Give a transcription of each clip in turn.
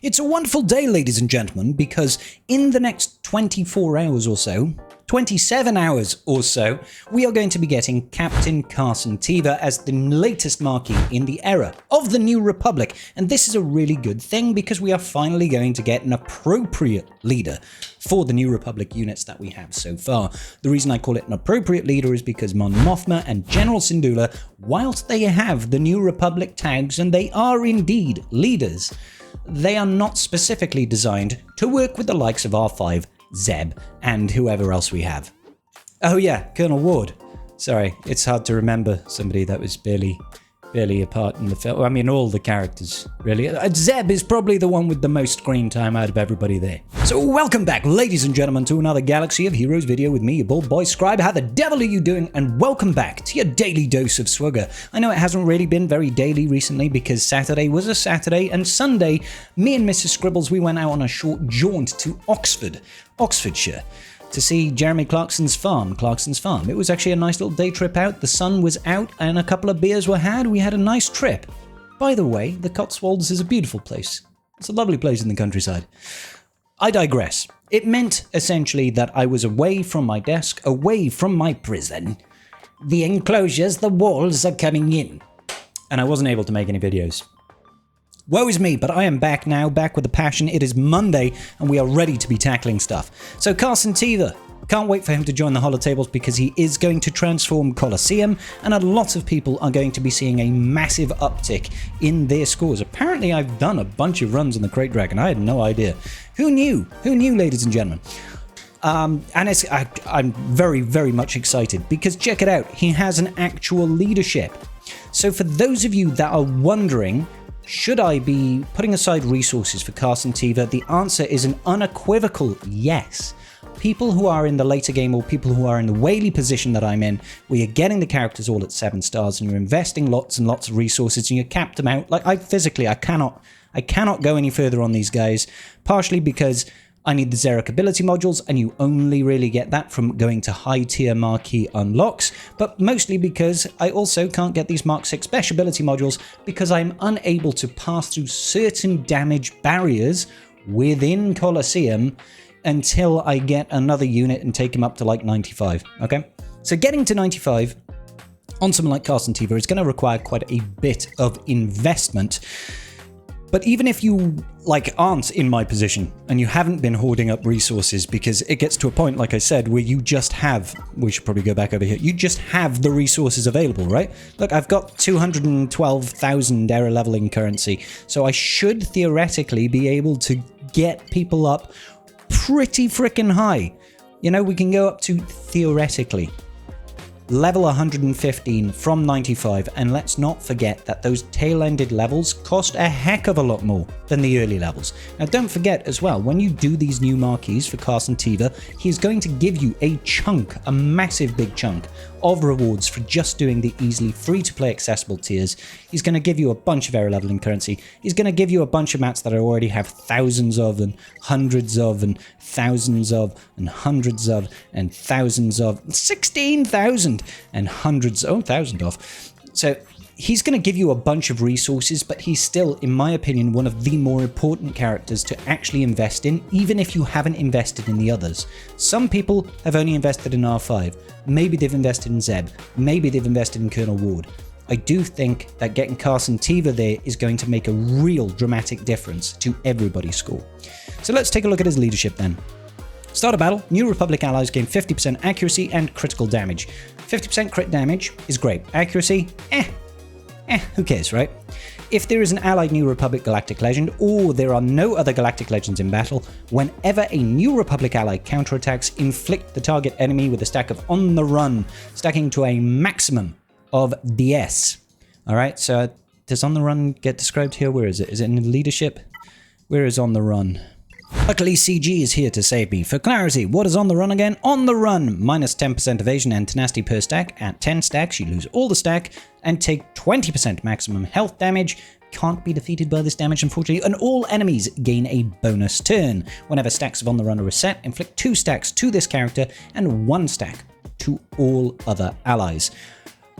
It's a wonderful day, ladies and gentlemen, because in the next 24 hours or so, 27 hours or so, we are going to be getting Captain Carson Teva as the latest marquee in the era of the New Republic. And this is a really good thing because we are finally going to get an appropriate leader for the New Republic units that we have so far. The reason I call it an appropriate leader is because Mon Mothma and General Syndulla, whilst they have the New Republic tags and they are indeed leaders, they are not specifically designed to work with the likes of R5, Zeb, and whoever else we have. Oh yeah, Colonel Ward. Sorry, it's hard to remember somebody that was barely a part in the film. I mean, all the characters, really. Zeb is probably the one with the most screen time out of everybody there. So welcome back, ladies and gentlemen, to another Galaxy of Heroes video with me, your bald boy Scribe. How the devil are you doing? And welcome back to your daily dose of swagger. I know it hasn't really been very daily recently because Saturday was a Saturday, and Sunday, me and Mrs. Scribbles, we went out on a short jaunt to Oxfordshire, to see Jeremy Clarkson's farm. It was actually a nice little day trip out. The sun was out and a couple of beers were had. We had a nice trip. By the way, the Cotswolds is a beautiful place. It's a lovely place in the countryside. I digress. It meant essentially that I was away from my desk, away from my prison. The enclosures, the walls are coming in. And I wasn't able to make any videos. Woe is me, but I am back now, back with a passion. It is Monday, and we are ready to be tackling stuff. So Carson Teva, can't wait for him to join the holotables because he is going to transform Coliseum, and a lot of people are going to be seeing a massive uptick in their scores. Apparently, I've done a bunch of runs on the Crate Dragon. I had no idea. Who knew? Who knew, ladies and gentlemen? I'm very, very much excited because check it out. He has an actual leadership. So for those of you that are wondering, should I be putting aside resources for Carson Teva? The answer is an unequivocal yes. People who are in the later game or people who are in the Whaley position that I'm in, where you're getting the characters all at 7 stars and you're investing lots and lots of resources and you cap them out. Like I cannot go any further on these guys, partially because I need the Xaereth ability modules, and you only really get that from going to high tier marquee unlocks, but mostly because I also can't get these Mark 6 special ability modules because I'm unable to pass through certain damage barriers within Coliseum until I get another unit and take him up to like 95, okay? So getting to 95 on someone like Carson Teva is going to require quite a bit of investment. But even if you aren't in my position and you haven't been hoarding up resources, because it gets to a point, like I said, where you just have, we should probably go back over here, you just have the resources available, right? Look, I've got 212,000 error leveling currency, so I should theoretically be able to get people up pretty freaking high. You know, we can go up to, theoretically, level 115 from 95, and let's not forget that those tail-ended levels cost a heck of a lot more than the early levels. Now don't forget as well, when you do these new marquees for Carson Teva, he's going to give you a chunk, a massive big chunk of rewards for just doing the easily free-to-play accessible tiers. He's going to give you a bunch of error leveling currency. He's going to give you a bunch of mats that I already have thousands of and hundreds of and thousands of and hundreds of and thousands of, 16,000 and hundreds, 1,000 of. So he's going to give you a bunch of resources, but he's still, in my opinion, one of the more important characters to actually invest in, even if you haven't invested in the others. Some people have only invested in R5. Maybe they've invested in Zeb. Maybe they've invested in Colonel Ward. I do think that getting Carson Teva there is going to make a real dramatic difference to everybody's score. So let's take a look at his leadership then. Start a battle, New Republic allies gain 50% accuracy and critical damage. 50% crit damage is great. Accuracy, who cares, right? If there is an allied New Republic Galactic Legend, or there are no other Galactic Legends in battle, whenever a New Republic ally counterattacks, inflict the target enemy with a stack of On the Run, stacking to a maximum of DS. Alright, so does On the Run get described here? Where is it? Is it in leadership? Where is On the Run? Luckily, CG is here to save me. For clarity, what is On the Run again? On the Run, minus 10% evasion and tenacity per stack. At 10 stacks, you lose all the stack and take 20% maximum health damage. Can't be defeated by this damage, unfortunately, and all enemies gain a bonus turn. Whenever stacks of On the Run are reset, inflict 2 stacks to this character and 1 stack to all other allies.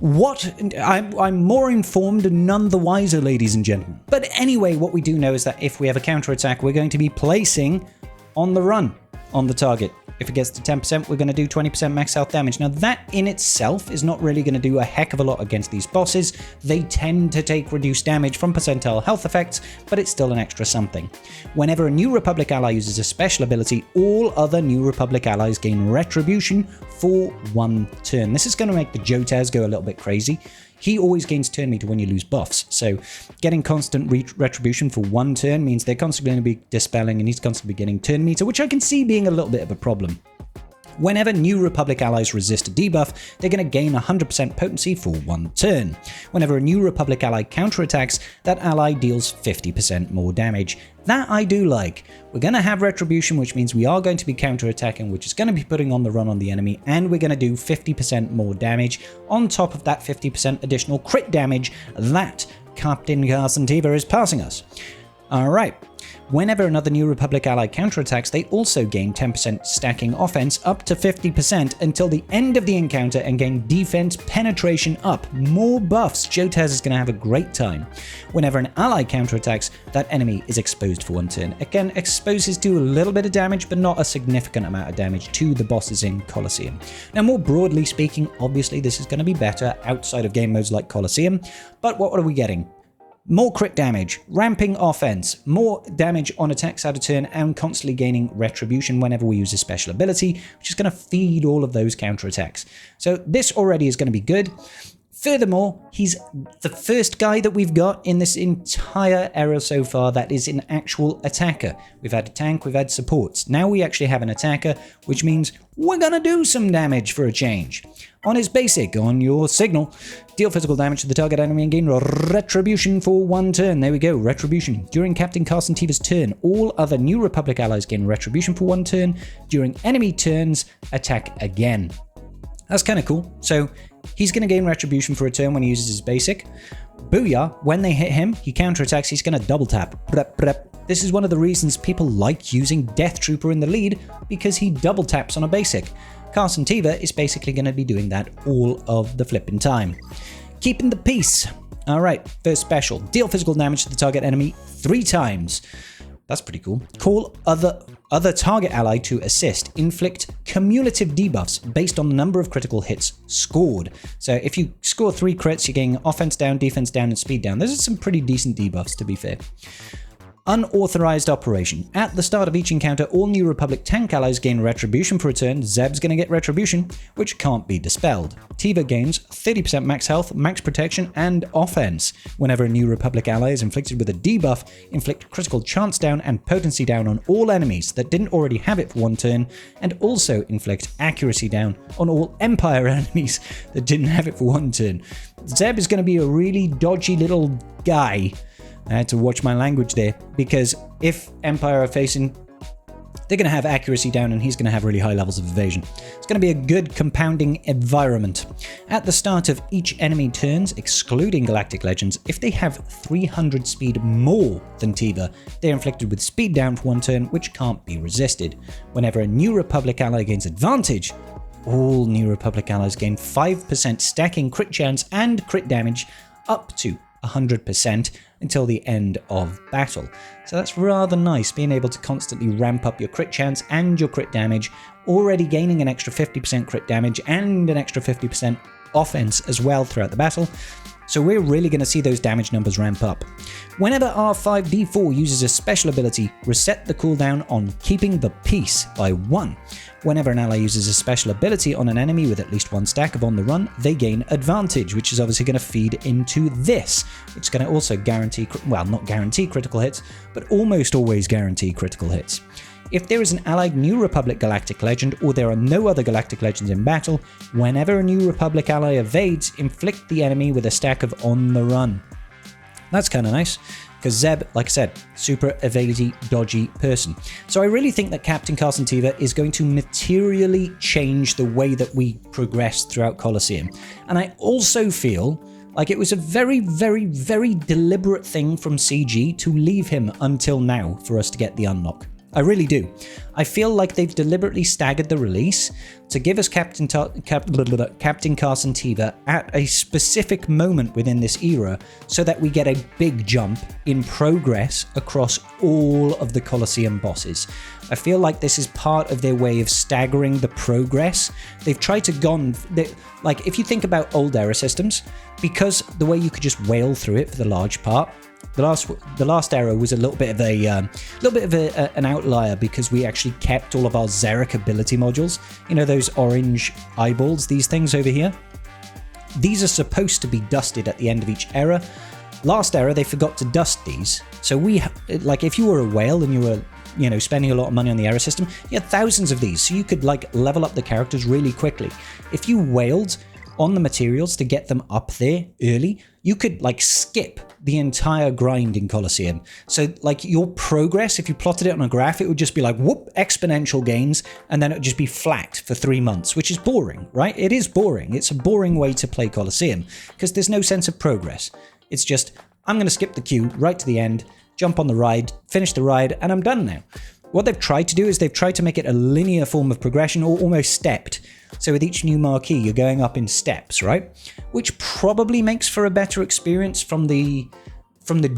What? I'm more informed and none the wiser, ladies and gentlemen. But anyway, what we do know is that if we have a counterattack, we're going to be placing on the run on the target. If it gets to 10%, we're going to do 20% max health damage. Now, that in itself is not really going to do a heck of a lot against these bosses. They tend to take reduced damage from percentile health effects, but it's still an extra something. Whenever a New Republic ally uses a special ability, all other New Republic allies gain retribution for 1 turn. This is going to make the Jotaz go a little bit crazy. He always gains turn meter when you lose buffs, so getting constant retribution for 1 turn means they're constantly going to be dispelling and he's constantly getting turn meter, which I can see being a little bit of a problem. Whenever New Republic allies resist a debuff, they're going to gain 100% potency for 1 turn. Whenever a New Republic ally counterattacks, that ally deals 50% more damage. That I do like. We're going to have retribution, which means we are going to be counterattacking, which is going to be putting on the run on the enemy, and we're going to do 50% more damage on top of that 50% additional crit damage that Captain Carson Teva is passing us. Alright. Whenever another New Republic ally counterattacks, they also gain 10% stacking offense up to 50% until the end of the encounter and gain defense penetration up. More buffs. Jotaz is going to have a great time. Whenever an ally counterattacks, that enemy is exposed for 1 turn. Again, exposes do a little bit of damage, but not a significant amount of damage to the bosses in Coliseum. Now, more broadly speaking, obviously this is going to be better outside of game modes like Coliseum, but what are we getting? More crit damage, ramping offense, more damage on attacks out of turn, and constantly gaining retribution whenever we use a special ability, which is going to feed all of those counterattacks. So this already is going to be good. Furthermore, he's the first guy that we've got in this entire era so far that is an actual attacker. We've had a tank, we've had supports. Now we actually have an attacker, which means we're going to do some damage for a change. On his basic, on your signal, deal physical damage to the target enemy and gain retribution for 1 turn. There we go, retribution. During Captain Carson Teva's turn, all other New Republic allies gain retribution for 1 turn. During enemy turns, attack again. That's kind of cool. So he's going to gain retribution for a turn when he uses his basic. Booyah, when they hit him, he counterattacks, he's going to double tap. This is one of the reasons people like using Death Trooper in the lead, because he double taps on a basic. Carson Teva is basically going to be doing that all of the flipping time. Keeping the peace. Alright, first special. Deal physical damage to the target enemy 3 times. That's pretty cool. Call other target ally to assist. Inflict cumulative debuffs based on the number of critical hits scored. So if you score 3 crits, you're getting offense down, defense down, and speed down. Those are some pretty decent debuffs, to be fair. Unauthorized operation. At the start of each encounter, all New Republic tank allies gain retribution for a turn. Zeb's going to get retribution, which can't be dispelled. Teva gains 30% max health, max protection, and offense. Whenever a New Republic ally is inflicted with a debuff, inflict critical chance down and potency down on all enemies that didn't already have it for 1 turn, and also inflict accuracy down on all Empire enemies that didn't have it for 1 turn. Zeb is going to be a really dodgy little guy. I had to watch my language there, because if Empire are facing, they're going to have accuracy down and he's going to have really high levels of evasion. It's going to be a good compounding environment. At the start of each enemy turns, excluding Galactic Legends, if they have 300 speed more than Teva, they're inflicted with speed down for 1 turn, which can't be resisted. Whenever a New Republic ally gains advantage, all New Republic allies gain 5% stacking crit chance and crit damage up to 100% until the end of battle. So that's rather nice, being able to constantly ramp up your crit chance and your crit damage, already gaining an extra 50% crit damage and an extra 50% offense as well throughout the battle. So we're really going to see those damage numbers ramp up. Whenever R5D4 uses a special ability, reset the cooldown on Keeping the Peace by 1. Whenever an ally uses a special ability on an enemy with at least 1 stack of On the Run, they gain advantage, which is obviously going to feed into this, which is going to also guarantee, well, not guarantee critical hits, but almost always guarantee critical hits. If there is an allied New Republic Galactic Legend, or there are no other Galactic Legends in battle, whenever a New Republic ally evades, inflict the enemy with a stack of On the Run. That's kind of nice, because Zeb, like I said, super evadey, dodgy person. So I really think that Captain Carson Teva is going to materially change the way that we progress throughout Coliseum. And I also feel like it was a very, very, very deliberate thing from CG to leave him until now for us to get the unlock. I really do. I feel like they've deliberately staggered the release to give us Captain Carson Teva at a specific moment within this era so that we get a big jump in progress across all of the Coliseum bosses. I feel like this is part of their way of staggering the progress. They've tried to like, if you think about old era systems, because the way you could just whale through it for the large part, the last era was a little bit of an outlier because we actually kept all of our Xaereth ability modules. You know, those orange eyeballs, these things over here? These are supposed to be dusted at the end of each era. Last era, they forgot to dust these. So like, if you were a whale and you were, you know, spending a lot of money on the era system, you had thousands of these. So you could, like, level up the characters really quickly. If you whaled on the materials to get them up there early, you could, like, skip the entire grind in Coliseum. So, like, your progress, if you plotted it on a graph, it would just be like, whoop, exponential gains, and then it would just be flat for 3 months, which is boring, right? It is boring. It's a boring way to play Coliseum because there's no sense of progress. It's just, I'm going to skip the queue right to the end, jump on the ride, finish the ride, and I'm done now. What they've tried to do is they've tried to make it a linear form of progression, or almost stepped. So with each new marquee, you're going up in steps, right? Which probably makes for a better experience from the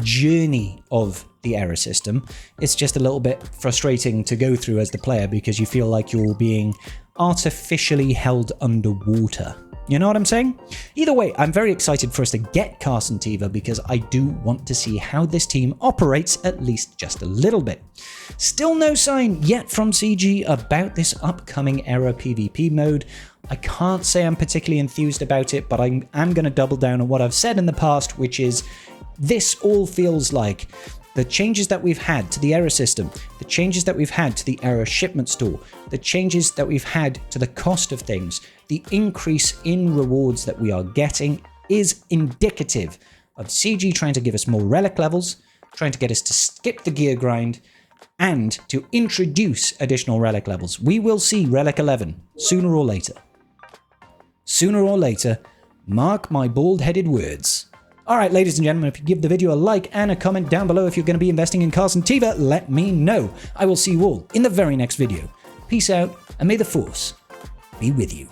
journey of the era system. It's just a little bit frustrating to go through as the player because you feel like you're being artificially held underwater. You know what I'm saying? Either way, I'm very excited for us to get Carson Teva because I do want to see how this team operates at least just a little bit. Still no sign yet from CG about this upcoming era PvP mode. I can't say I'm particularly enthused about it, but I am going to double down on what I've said in the past, which is this all feels like the changes that we've had to the era system, the changes that we've had to the era shipment store, the changes that we've had to the cost of things, the increase in rewards that we are getting is indicative of CG trying to give us more relic levels, trying to get us to skip the gear grind, and to introduce additional relic levels. We will see Relic 11 sooner or later. Sooner or later, mark my bald-headed words. Alright, ladies and gentlemen, if you give the video a like and a comment down below if you're going to be investing in Carson Teva, let me know. I will see you all in the very next video. Peace out, and may the Force be with you.